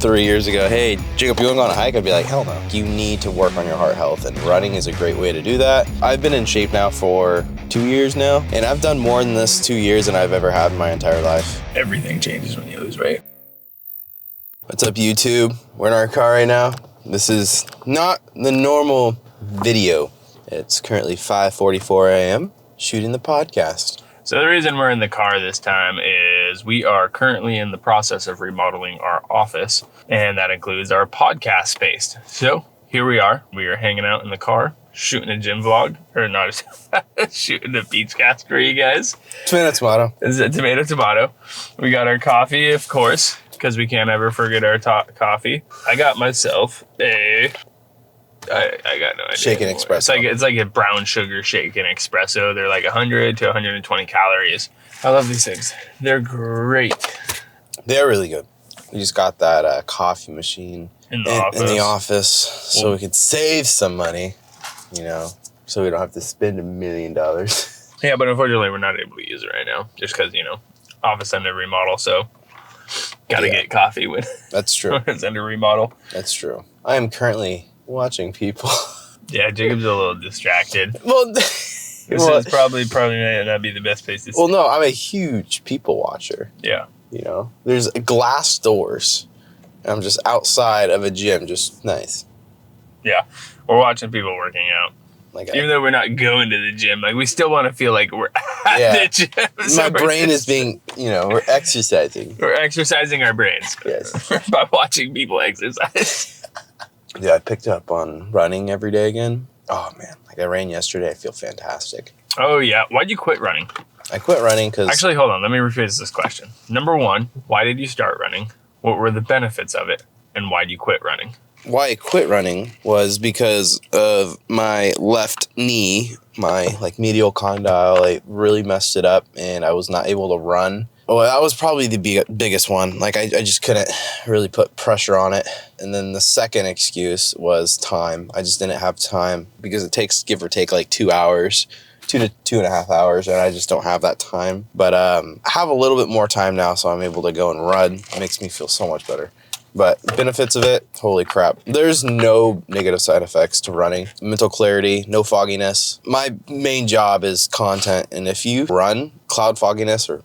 3 years ago, hey, Jacob, you want to go on a hike? I'd be like, hell no. You need to work on your heart health, and running is a great way to do that. I've been in shape now for 2 years now, and I've done more in this 2 years than I've ever had in my entire life. Everything changes when you lose weight. What's up, YouTube? We're in our car right now. This is not the normal video. It's currently 5:44 a.m. shooting the podcast. So the reason we're in the car this time is we are currently in the process of remodeling our office, and that includes our podcast space. So here we are. We are hanging out in the car, shooting a gym vlog, or not, shooting a Peachcast for you guys. Tomato. It's a tomato. We got our coffee, of course, because we can't ever forget our coffee. I got myself I got no idea. Shaken anymore. espresso. It's like a brown sugar shaken espresso. They're like 100 to 120 calories. I love these things. They're great. They're really good. We just got that coffee machine in the office so we could save some money, so we don't have to spend $1 million. Yeah, but unfortunately we're not able to use it right now just because, office under remodel, so gotta get coffee when that's true. when it's under remodel. That's true. I am currently watching people. Yeah, Jacob's a little distracted. Well, this is probably may not be the best place to see. Well, no, I'm a huge people watcher. Yeah. There's glass doors. I'm just outside of a gym, just nice. Yeah, we're watching people working out. Even though we're not going to the gym, we still want to feel like we're at the gym. So my brain is being, we're exercising. We're exercising our brains. Yes. By watching people exercise. Yeah, I picked up on running every day again. Oh, man. I ran yesterday. I feel fantastic. Oh, yeah. Why'd you quit running? I quit running because... Actually, hold on. Let me rephrase this question. Number one, why did you start running? What were the benefits of it? And why'd you quit running? Why I quit running was because of my left knee, my medial condyle. I really messed it up, and I was not able to run. Well, that was probably the biggest one. I just couldn't really put pressure on it. And then the second excuse was time. I just didn't have time because it takes, give or take, 2 hours, 2 to 2.5 hours, and I just don't have that time. But I have a little bit more time now, so I'm able to go and run. It makes me feel so much better. But benefits of it, holy crap. There's no negative side effects to running. Mental clarity, no fogginess. My main job is content, and if you run cloud fogginess or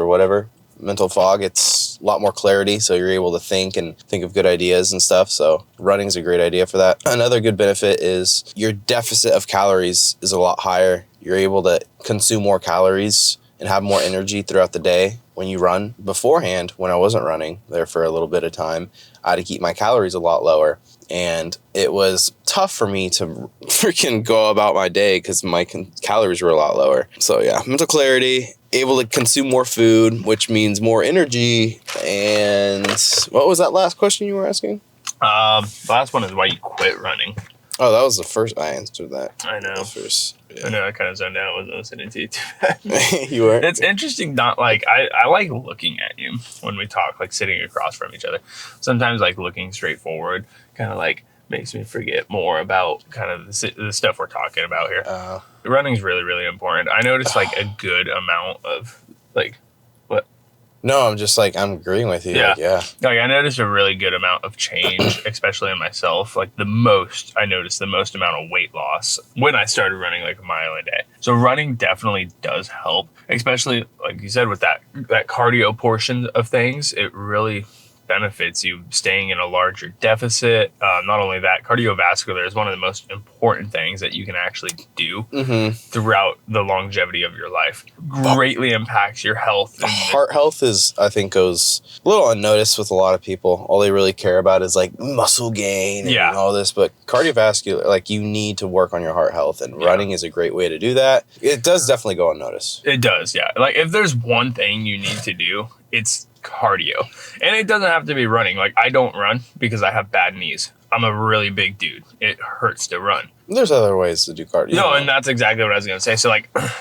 whatever, mental fog, it's a lot more clarity, so you're able to think of good ideas and stuff. So running's a great idea for that. Another good benefit is your deficit of calories is a lot higher. You're able to consume more calories and have more energy throughout the day when you run. Beforehand, when I wasn't running there for a little bit of time, I had to keep my calories a lot lower. And it was tough for me to freaking go about my day because my calories were a lot lower. So yeah, mental clarity, able to consume more food, which means more energy. And what was that last question you were asking? The last one is why you quit running. Oh, that was the first. I answered that. I know. Yeah. I know. I kind of zoned out. Wasn't listening to you too bad. You were. It's interesting. Not I like looking at you when we talk, sitting across from each other. Sometimes looking straight forward kind of makes me forget more about kind of the stuff we're talking about here. Running's really, really important. I noticed a good amount of what? No, I'm just I'm agreeing with you. Yeah. I noticed a really good amount of change, especially in myself. I noticed the most amount of weight loss when I started running a mile a day. So running definitely does help, especially like you said with that cardio portion of things. It really benefits you staying in a larger deficit. Not only that, cardiovascular is one of the most important things that you can actually do throughout the longevity of your life. Greatly impacts your health. Heart health I think goes a little unnoticed with a lot of people. All they really care about is muscle gain and all this, but cardiovascular, you need to work on your heart health, and running is a great way to do that. It does definitely go unnoticed. It does, yeah. If there's one thing you need to do, it's cardio. And it doesn't have to be running. I don't run because I have bad knees. I'm a really big dude. It hurts to run. There's other ways to do cardio. No, and that's exactly what I was going to say. So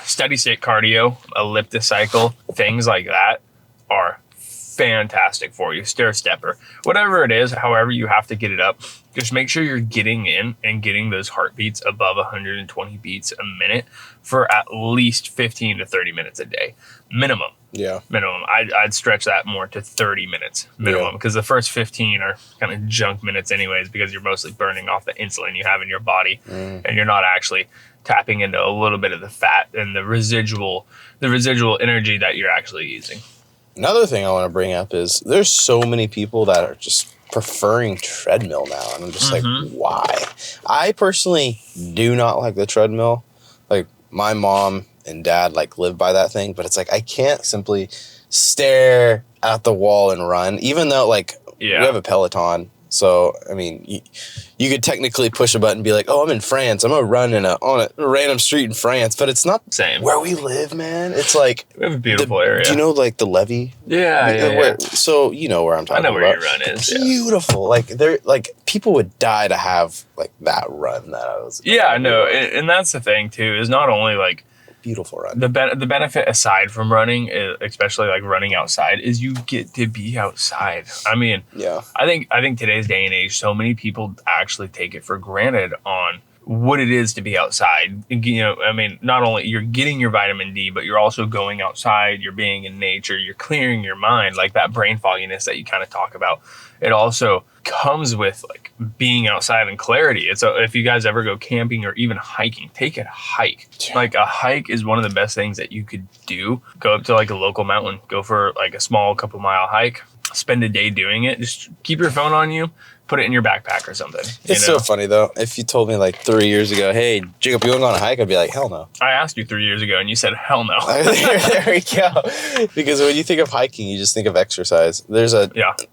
steady state cardio, ellipticycle, things like that are fantastic for you. Stair stepper, whatever it is, however you have to get it up, just make sure you're getting in and getting those heartbeats above 120 beats a minute for at least 15 to 30 minutes a day minimum. Yeah. Minimum. I'd stretch that more to 30 minutes minimum, because the first 15 are kind of junk minutes anyways, because you're mostly burning off the insulin you have in your body, and you're not actually tapping into a little bit of the fat and the residual energy that you're actually using. Another thing I want to bring up is there's so many people that are just preferring treadmill now, and I'm just like, why? I personally do not like the treadmill. Like, my mom and dad like live by that thing, but it's like I can't simply stare at the wall and run, even though like we have a Peloton. So I mean, you could technically push a button and be like, oh, I'm in France, I'm gonna run on a random street in France, but it's not same where we live, man. It's like we have a beautiful area. Do you know like the levee? Yeah. So you know where I'm talking about. I know where your run is. Beautiful. Like they're like people would die to have like that run that I was. Yeah, I know, and that's the thing too. Is not only like beautiful run. The benefit aside from running, especially like running outside, is you get to be outside. I mean, I think today's day and age, so many people actually take it for granted on what it is to be outside. You know, I mean, not only you're getting your vitamin D, but you're also going outside, you're being in nature, you're clearing your mind, like that brain fogginess that you kind of talk about. It also comes with like being outside and clarity. It's if you guys ever go camping or even hiking, take a hike. Like a hike is one of the best things that you could do. Go up to like a local mountain, go for like a small couple mile hike, spend a day doing it. Just keep your phone on you, put it in your backpack or something. It's so funny though. If you told me like 3 years ago, hey, Jacob, you want to go on a hike? I'd be like, hell no. I asked you 3 years ago and you said, hell no. There we go. Because when you think of hiking, you just think of exercise. There's a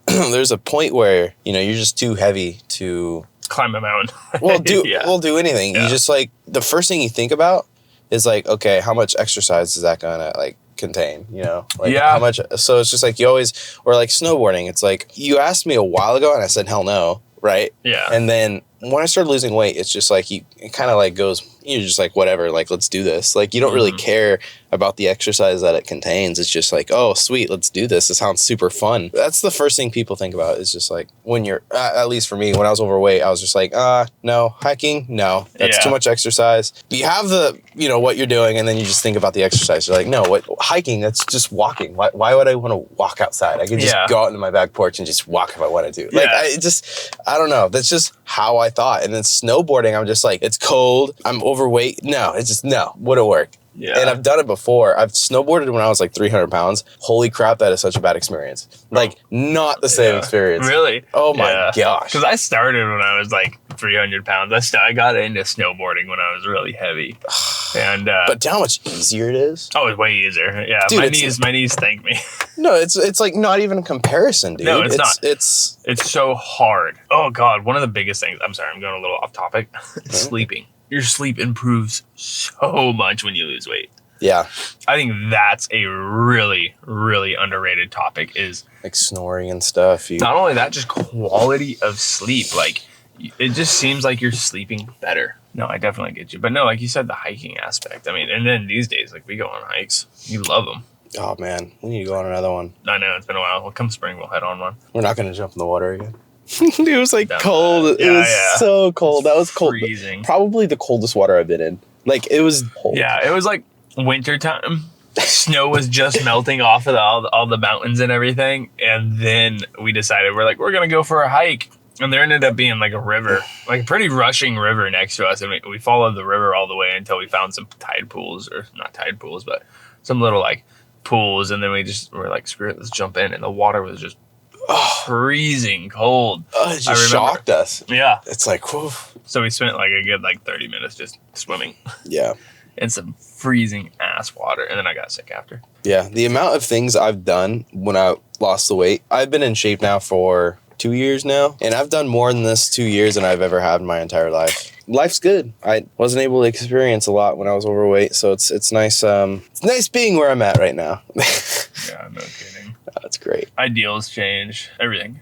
there's a point where, you know, you're just too heavy to climb a mountain. We'll do anything. You just like, the first thing you think about is like, okay, how much exercise is that gonna like contain, you know, like how much? So it's just like you always, or like snowboarding, it's like you asked me a while ago and I said hell no, right? And then when I started losing weight, it's just like it kind of like goes, you're just like, whatever, like let's do this. Like you don't really care about the exercise that it contains. It's just like, oh sweet, let's do this. It sounds super fun. That's the first thing people think about, is just like when you're at least for me, when I was overweight, I was just like, no, hiking, no, that's too much exercise. You have the, you know, what you're doing, and then you just think about the exercise. You're like, no, what hiking, that's just walking. Why would I want to walk outside? I can just go out into my back porch and just walk if I want to. Like I don't know, that's just how I thought. And then snowboarding, I'm just like, it's cold, I'm overweight, no, it's just wouldn't work. And I've done it before. I've snowboarded when I was like 300 pounds. Holy crap, that is such a bad experience. Like, not the same experience. Really? Oh my gosh. Because I started when I was like 300 pounds. I got into snowboarding when I was really heavy. And but how much easier it is? Oh, it's way easier. Yeah, dude, my knees thank me. No, it's like not even a comparison, dude. No, it's not. It's so hard. Oh God, one of the biggest things. I'm sorry, I'm going a little off topic. Sleeping. Your sleep improves so much when you lose weight. Yeah. I think that's a really, really underrated topic, is like snoring and stuff. Not only that, just quality of sleep. Like, it just seems like you're sleeping better. No, I definitely get you. But no, like you said, the hiking aspect. I mean, and then these days, like we go on hikes. You love them. Oh man, we need to go on another one. I know, it's been a while. Well, come spring, we'll head on one. We're not going to jump in the water again. It was like cold. It was so cold. That was cold. Freezing. Probably the coldest water I've been in. Like, it was cold. Yeah, it was like winter time. Snow was just melting off of all the mountains and everything. And then we decided, we're going to go for a hike. And there ended up being like a river, like a pretty rushing river next to us. And we followed the river all the way until we found some tide pools, or not tide pools, but some little like pools. And then we're like, screw it, let's jump in. And the water was just freezing cold. It just shocked us. Yeah. It's like, whew. So we spent like a good 30 minutes just swimming. Yeah. In some freezing ass water. And then I got sick after. Yeah. The amount of things I've done when I lost the weight, I've been in shape now for 2 years now. And I've done more than this 2 years than I've ever had in my entire life. Life's good. I wasn't able to experience a lot when I was overweight. So it's nice. It's nice being where I'm at right now. Yeah, no kidding. That's great. Ideals change. Everything.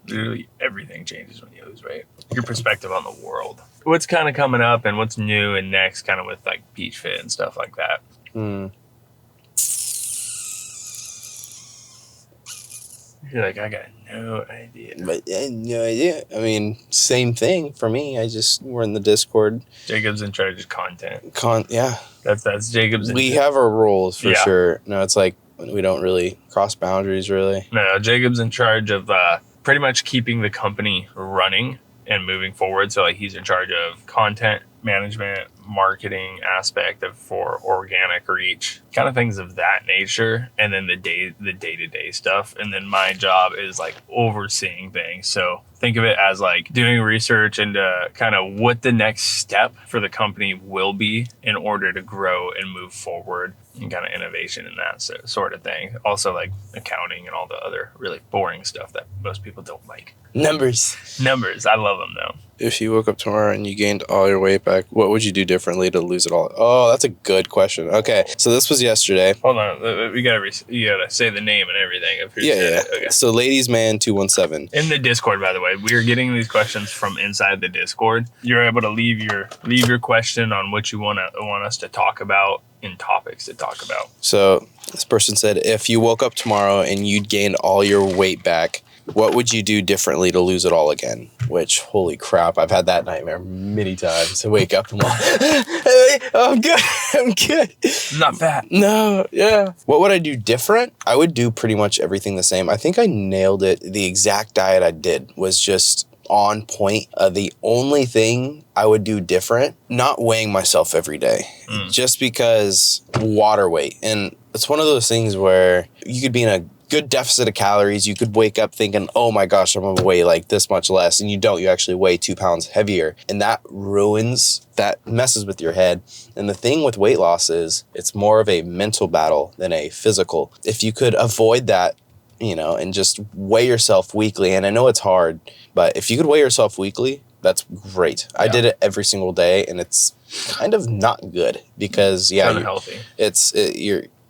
Literally everything changes when you lose weight. Your perspective on the world. What's kind of coming up and what's new and next, kind of with like PeachFit and stuff like that. You're like, I got no idea. But I had no idea. I mean, same thing for me. We're in the Discord. Jacob's in charge of content. Yeah. That's Jacob's. We have our roles for Yeah. sure. No, it's like we don't really cross boundaries, really. No, Jacob's in charge of pretty much keeping the company running and moving forward. So like he's in charge of content management, marketing aspect for organic reach, kind of things of that nature, and then the day-to-day stuff. And then my job is like overseeing things. So think of it as like doing research into kind of what the next step for the company will be in order to grow and move forward, and kind of innovation in that sort of thing. Also like accounting and all the other really boring stuff that most people don't like. Numbers. I love them though. If you woke up tomorrow and you gained all your weight back, what would you do differently to lose it all? Oh, that's a good question. Okay, so this was yesterday. Hold on, you gotta say the name and everything of who said it. Okay. So Ladies Man 217 in the Discord, by the way, we are getting these questions from inside the Discord. You're able to leave your question on what you want us to talk about in topics to talk about. So this person said, if you woke up tomorrow and you'd gained all your weight back, what would you do differently to lose it all again? Which, holy crap, I've had that nightmare many times to wake up and I'm good. I'm good. Not fat. No, yeah. What would I do different? I would do pretty much everything the same. I think I nailed it. The exact diet I did was just on point. The only thing I would do different, not weighing myself every day, just because water weight. And it's one of those things where you could be in a good deficit of calories. You could wake up thinking, oh my gosh, I'm gonna weigh like this much less, and you don't. You actually weigh 2 pounds heavier, and that messes with your head. And the thing with weight loss is it's more of a mental battle than a physical. If you could avoid that, and just weigh yourself weekly, and I know it's hard, but if you could weigh yourself weekly, that's great. Yeah. I did it every single day, and it's kind of not good because you're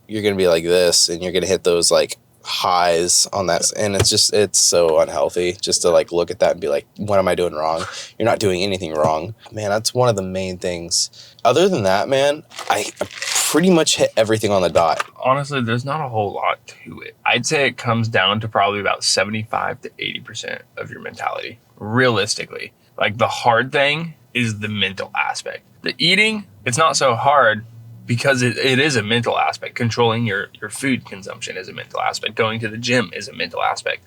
gonna be like this, and you're gonna hit those like highs on that, and it's so unhealthy just to like look at that and be like, what am I doing wrong? You're not doing anything wrong, man. That's one of the main things. Other than that, man, I pretty much hit everything on the dot. Honestly, there's not a whole lot to it. I'd say it comes down to probably about 75 to 80% of your mentality, realistically. Like the hard thing is the mental aspect. The eating, it's not so hard because it is a mental aspect. Controlling your food consumption is a mental aspect. Going to the gym is a mental aspect.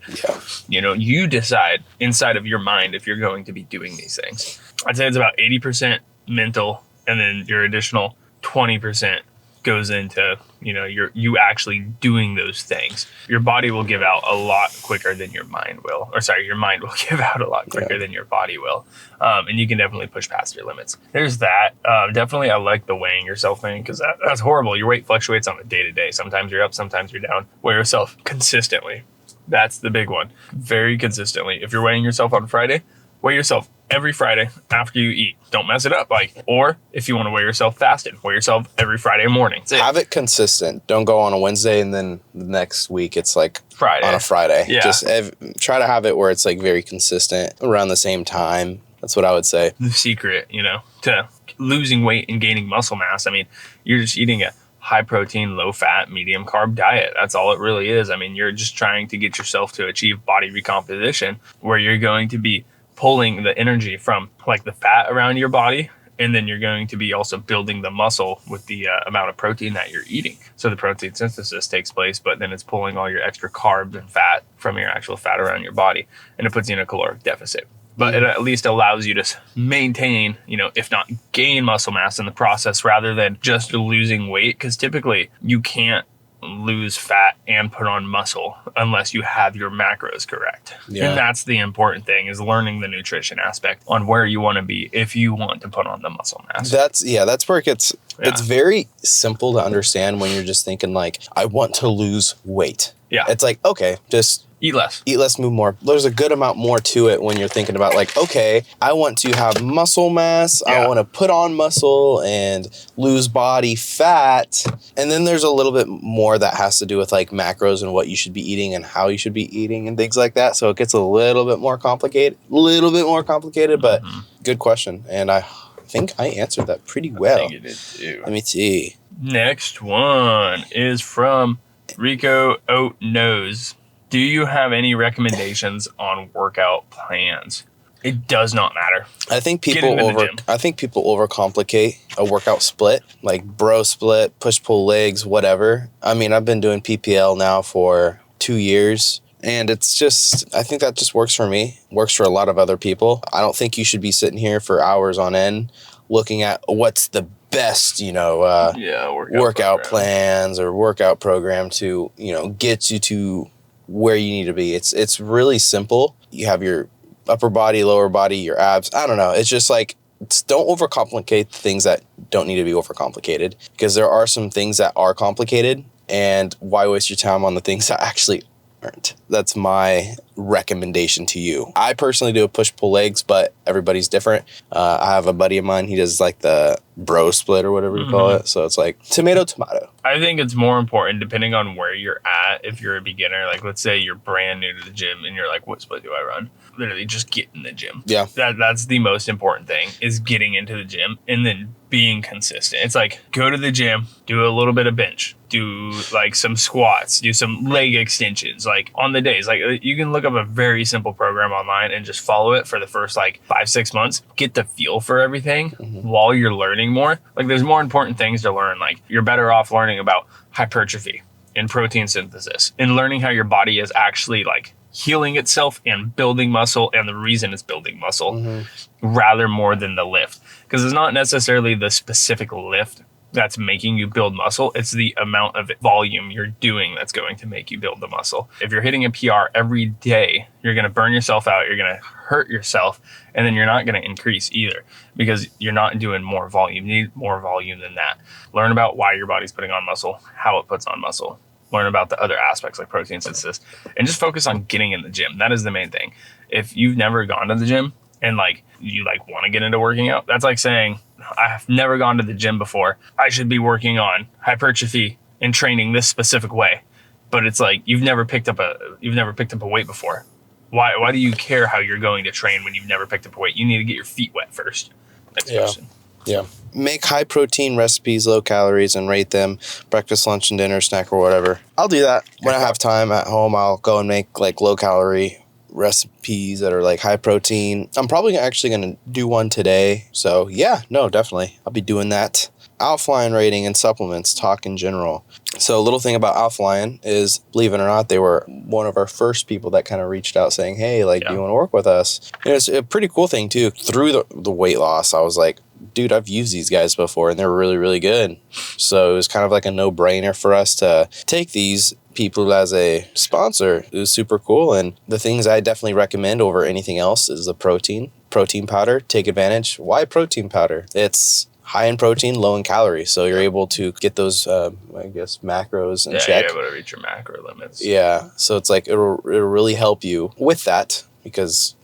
Yeah. You decide inside of your mind if you're going to be doing these things. I'd say it's about 80% mental, and then your additional 20% goes into, you actually doing those things. Your body will give out a lot quicker than your mind will. Or sorry, your mind will give out a lot quicker than your body will. And you can definitely push past your limits. There's that. Definitely, I like the weighing yourself thing because that's horrible. Your weight fluctuates on a day-to-day. Sometimes you're up, sometimes you're down. Weigh yourself consistently. That's the big one. Very consistently. If you're weighing yourself on Friday, weigh yourself every Friday after you eat. Don't mess it up. Or if you want to weigh yourself fasted, weigh yourself every Friday morning. Have it consistent. Don't go on a Wednesday and then the next week it's like Friday. On a Friday. Yeah. Just try to have it where it's like very consistent around the same time. That's what I would say. The secret, to losing weight and gaining muscle mass. I mean, you're just eating a high protein, low fat, medium carb diet. That's all it really is. I mean, you're just trying to get yourself to achieve body recomposition where you're going to be pulling the energy from like the fat around your body, and then you're going to be also building the muscle with the amount of protein that you're eating. So the protein synthesis takes place, but then it's pulling all your extra carbs and fat from your actual fat around your body, and it puts you in a caloric deficit. But it at least allows you to maintain, if not gain muscle mass in the process rather than just losing weight, because typically you can't lose fat and put on muscle unless you have your macros correct. Yeah. And that's the important thing, is learning the nutrition aspect on where you want to be if you want to put on the muscle mass. That's where it gets it's very simple to understand when you're just thinking like, I want to lose weight. Yeah. It's like, okay, just eat less, move more. There's a good amount more to it when you're thinking about like, okay, I want to have muscle mass. Yeah. I want to put on muscle and lose body fat. And then there's a little bit more that has to do with like macros and what you should be eating and how you should be eating and things like that. So it gets a little bit more complicated, but good question. And I think I answered that pretty well. I think you did too. Let me see. Next one is from Rico Oat Nose Do you have any recommendations on workout plans? It does not matter. I think people overcomplicate a workout split, like bro split, push-pull legs, whatever. I mean, I've been doing PPL now for 2 years, and it's just, I think that just works for me, works for a lot of other people. I don't think you should be sitting here for hours on end looking at what's the best, workout plans or workout program to, get you to where you need to be. It's really simple. You have your upper body, lower body, your abs. I don't know. It's just like, don't overcomplicate things that don't need to be overcomplicated, because there are some things that are complicated, and why waste your time on the things that actually aren't? That's my recommendation to you. I personally do a push-pull legs, but everybody's different. I have a buddy of mine. He does like the bro split or whatever you call it. So it's like tomato. I think it's more important depending on where you're at. If you're a beginner, like let's say you're brand new to the gym and you're like, what split do I run? Literally just get in the gym. Yeah. That's the most important thing, is getting into the gym and then being consistent. It's like, go to the gym, do a little bit of bench, do like some squats, do some leg extensions, like on the days. Like you can look up a very simple program online and just follow it for the first like 5-6 months. Get the feel for everything while you're learning more. Like there's more important things to learn. Like you're better off learning about hypertrophy and protein synthesis and learning how your body is actually like healing itself and building muscle, and the reason it's building muscle rather more than the lift, because it's not necessarily the specific lift that's making you build muscle. It's the amount of volume you're doing that's going to make you build the muscle. If you're hitting a PR every day, you're going to burn yourself out, you're going to hurt yourself, and then you're not going to increase either, because you're not doing more volume. You need more volume than that. Learn about why your body's putting on muscle, how it puts on muscle. Learn about the other aspects like protein synthesis, and just focus on getting in the gym. That is the main thing. If you've never gone to the gym and like you like want to get into working out, that's like saying, I have never gone to the gym before, I should be working on hypertrophy and training this specific way. But it's like, you've never picked up a weight before. Why do you care how you're going to train when you've never picked up a weight? You need to get your feet wet first. Next question. Yeah. Make high protein recipes, low calories, and rate them breakfast, lunch, and dinner, snack, or whatever. I'll do that. When I have time at home, I'll go and make like low calorie recipes that are like high protein. I'm probably actually going to do one today. So yeah, no, definitely. I'll be doing that. Alkaline rating and supplements, talk in general. So a little thing about Alkaline is, believe it or not, they were one of our first people that kind of reached out saying, hey, like, do you want to work with us? And it's a pretty cool thing too. Through the weight loss, I was like, dude, I've used these guys before and they're really, really good. So it was kind of like a no-brainer for us to take these people as a sponsor. It was super cool. And the things I definitely recommend over anything else is the protein powder. Take advantage. Why protein powder? It's high in protein, low in calories. So you're able to get those, macros in check. You're able to reach your macro limits. Yeah. So it's like, it'll really help you with that, because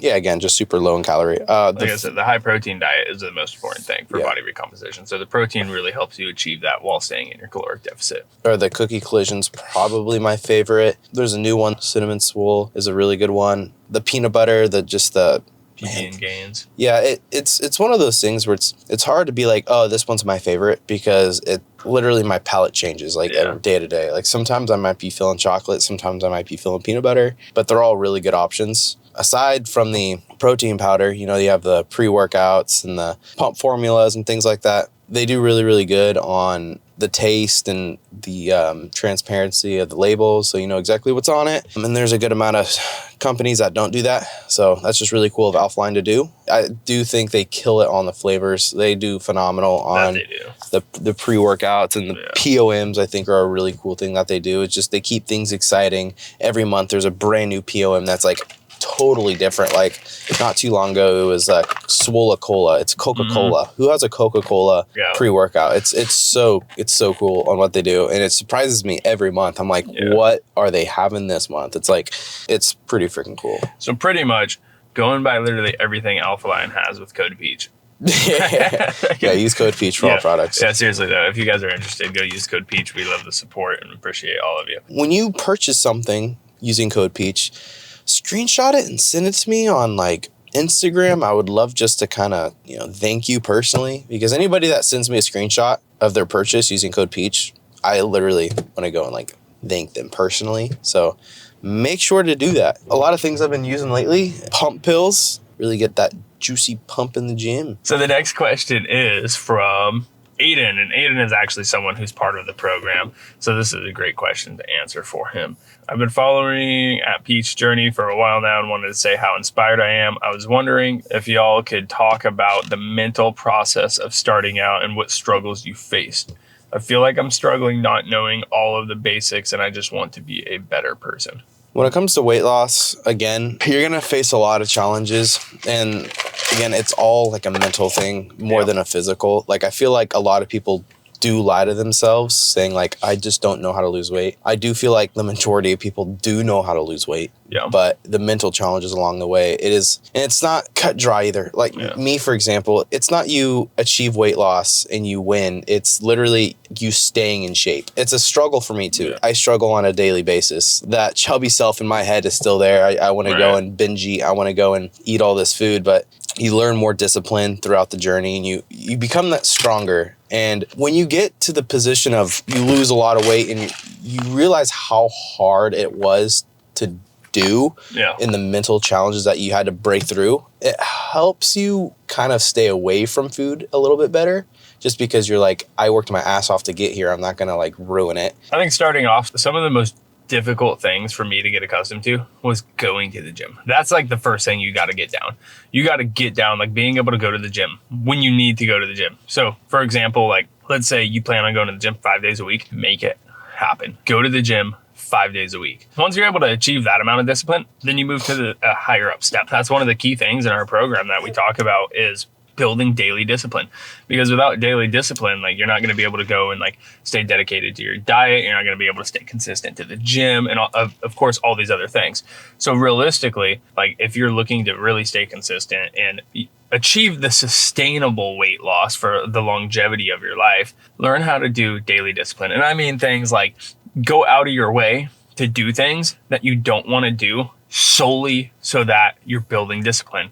again, just super low in calorie. Like I said, the high protein diet is the most important thing for body recomposition. So the protein really helps you achieve that while staying in your caloric deficit. Or the cookie collision's probably my favorite. There's a new one, cinnamon swirl is a really good one. The peanut butter, the PB and gains. Yeah, it's one of those things where it's hard to be like, oh, this one's my favorite, because it literally, my palate changes like day to day. Like sometimes I might be feeling chocolate, sometimes I might be feeling peanut butter, but they're all really good options. Aside from the protein powder, you have the pre-workouts and the pump formulas and things like that. They do really, really good on the taste and the transparency of the labels, so you know exactly what's on it. And there's a good amount of companies that don't do that, so that's just really cool of Alkaline to do. I do think they kill it on the flavors. They do phenomenal on the pre-workouts, and the POMs I think are a really cool thing that they do. It's just they keep things exciting. Every month there's a brand new POM that's like totally different. Like not too long ago, it was Swola Cola. It's Coca-Cola. Who has a Coca-Cola pre-workout? It's so cool on what they do, and it surprises me every month. I'm like, what are they having this month? It's like, it's pretty freaking cool. So pretty much going by literally everything Alkaline has with code Peach. Use code Peach for all products. Yeah, seriously though, if you guys are interested, go use code Peach. We love the support and appreciate all of you. When you purchase something using code Peach, screenshot it and send it to me on like Instagram. I would love just to kind of, thank you personally, because anybody that sends me a screenshot of their purchase using code Peach, I literally want to go and like thank them personally. So make sure to do that. A lot of things I've been using lately, pump pills, really get that juicy pump in the gym. So the next question is from Aiden, and Aiden is actually someone who's part of the program. So this is a great question to answer for him. I've been following at Peach Journey for a while now and wanted to say how inspired I am. I was wondering if y'all could talk about the mental process of starting out and what struggles you faced. I feel like I'm struggling not knowing all of the basics, and I just want to be a better person. When it comes to weight loss, again, you're going to face a lot of challenges. And again, it's all like a mental thing more than a physical. Like, I feel like a lot of people do lie to themselves saying like, I just don't know how to lose weight. I do feel like the majority of people do know how to lose weight, but the mental challenges along the way, it is, and it's not cut dry either. Like me, for example, it's not you achieve weight loss and you win. It's literally you staying in shape. It's a struggle for me too. I struggle on a daily basis. That chubby self in my head is still there. I want to go and binge eat. I want to go and eat all this food, but you learn more discipline throughout the journey and you become that stronger. And when you get to the position of you lose a lot of weight and you realize how hard it was to do in the mental challenges that you had to break through, it helps you kind of stay away from food a little bit better. Just because you're like, I worked my ass off to get here. I'm not going to like ruin it. I think starting off, some of the most difficult things for me to get accustomed to was going to the gym. That's like the first thing you got to get down. You got to get down, like being able to go to the gym when you need to go to the gym. So for example, like let's say you plan on going to the gym 5 days a week, make it happen. Go to the gym 5 days a week. Once you're able to achieve that amount of discipline, then you move to the higher up step. That's one of the key things in our program that we talk about is building daily discipline, because without daily discipline, like you're not going to be able to go and like stay dedicated to your diet. You're not going to be able to stay consistent to the gym and of course all these other things. So realistically, like if you're looking to really stay consistent and achieve the sustainable weight loss for the longevity of your life, learn how to do daily discipline. And I mean things like go out of your way to do things that you don't want to do solely so that you're building discipline.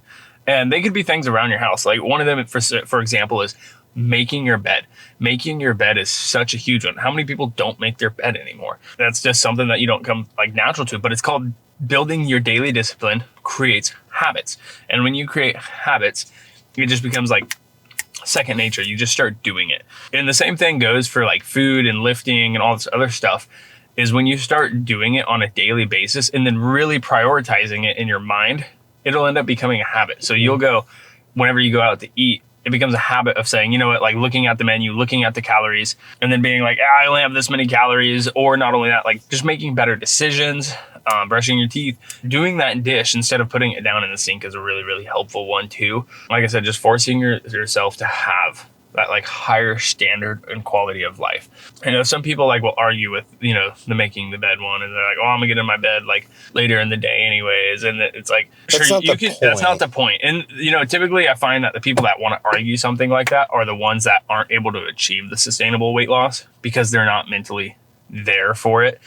And they could be things around your house. Like one of them, for example, is making your bed. Making your bed is such a huge one. How many people don't make their bed anymore? That's just something that you don't come like natural to, but it's called building your daily discipline creates habits. And when you create habits, it just becomes like second nature. You just start doing it. And the same thing goes for like food and lifting and all this other stuff, is when you start doing it on a daily basis and then really prioritizing it in your mind, it'll end up becoming a habit. So you'll go, whenever you go out to eat, it becomes a habit of saying, you know what, like looking at the menu, looking at the calories, and then being like, I only have this many calories. Or not only that, like just making better decisions, brushing your teeth, doing that dish instead of putting it down in the sink is a really, really helpful one too. Like I said, just forcing yourself to have that like higher standard and quality of life. I know some people like will argue with, you know, the making the bed one, and they're like, oh, I'm gonna get in my bed like later in the day anyways. And it's like, that's not the point. And you know, typically I find that the people that want to argue something like that are the ones that aren't able to achieve the sustainable weight loss because they're not mentally there for it.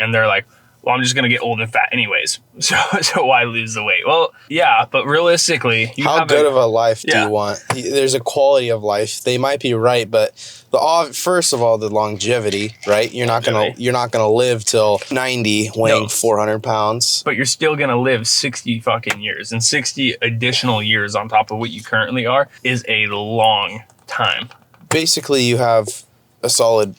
And they're like, well, I'm just going to get old and fat anyways. So why lose the weight? Well, yeah, but realistically, how good of a life do you want? There's a quality of life. They might be right, but first of all, the longevity, right? You're not going to live till 90 weighing 400 pounds. But you're still going to live 60 fucking years, and 60 additional years on top of what you currently are is a long time. Basically, you have a solid,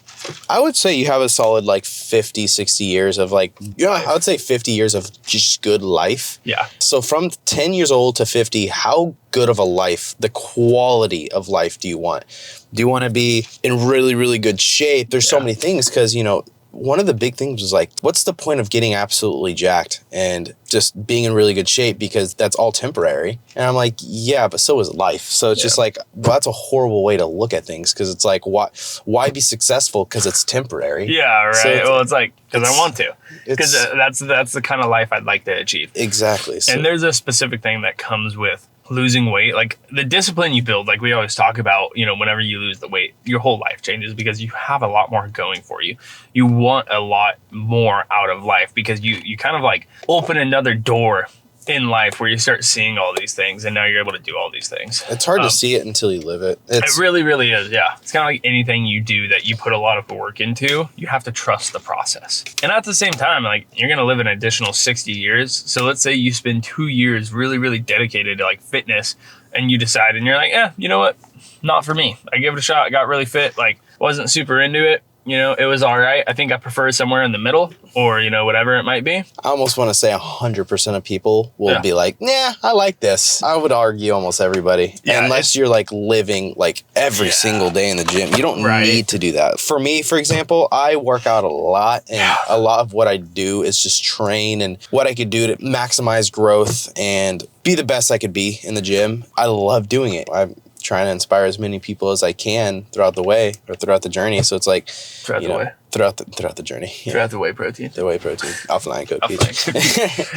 I would say you have a solid like 50, 60 years of like, you know, I would say 50 years of just good life. Yeah. So from 10 years old to 50, how good of a life, the quality of life do you want? Do you want to be in really, really good shape? There's so many things because, you know, one of the big things was like, what's the point of getting absolutely jacked and just being in really good shape, because that's all temporary? And I'm like, yeah, but so is life. So it's just like, well, that's a horrible way to look at things, because it's like, why be successful because it's temporary? Yeah, right. So it's like, because I want to, because that's the kind of life I'd like to achieve. Exactly. So, and there's a specific thing that comes with losing weight, like the discipline you build, like we always talk about, you know, whenever you lose the weight, your whole life changes because you have a lot more going for you. You want a lot more out of life because you kind of like open another door in life where you start seeing all these things, and now you're able to do all these things. It's hard to see it until you live it. It really, really is. Yeah. It's kind of like anything you do that you put a lot of work into, you have to trust the process. And at the same time, like, you're going to live an additional 60 years. So let's say you spend 2 years really, really dedicated to like fitness, and you decide and you're like, you know what? Not for me. I gave it a shot. I got really fit. Like, wasn't super into it. You know, it was all right. I think I prefer somewhere in the middle, or, you know, whatever it might be. I almost want to say 100% of people will be like, nah, I like this. I would argue almost everybody. Yeah, unless you're like living like every single day in the gym. You don't need to do that. For me, for example, I work out a lot, and a lot of what I do is just train and what I could do to maximize growth and be the best I could be in the gym. I love doing it. I'm trying to inspire as many people as I can throughout the way or throughout the journey. So it's like, throughout the journey. Yeah. Throughout the whey protein. The whey protein. Alpha Lion Code Peach.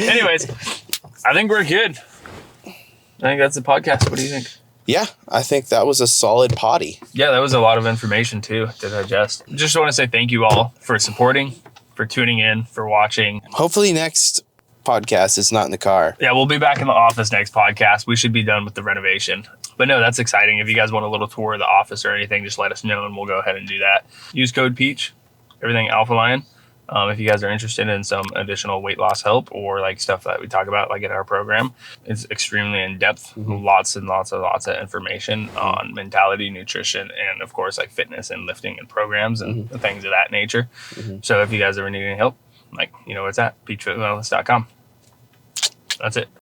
Anyways, I think we're good. I think that's the podcast. What do you think? Yeah, I think that was a solid potty. Yeah, that was a lot of information too to digest. Just want to say thank you all for supporting, for tuning in, for watching. Hopefully next podcast is not in the car. Yeah, we'll be back in the office next podcast. We should be done with the renovation. But no, that's exciting. If you guys want a little tour of the office or anything, just let us know and we'll go ahead and do that. Use code PEACH, everything Alpha Lion. If you guys are interested in some additional weight loss help or like stuff that we talk about, like in our program, it's extremely in depth, lots and lots of information on mentality, nutrition, and of course like fitness and lifting and programs and things of that nature. So if you guys ever need any help, like, you know what's at, peachfitwellness.com. That's it.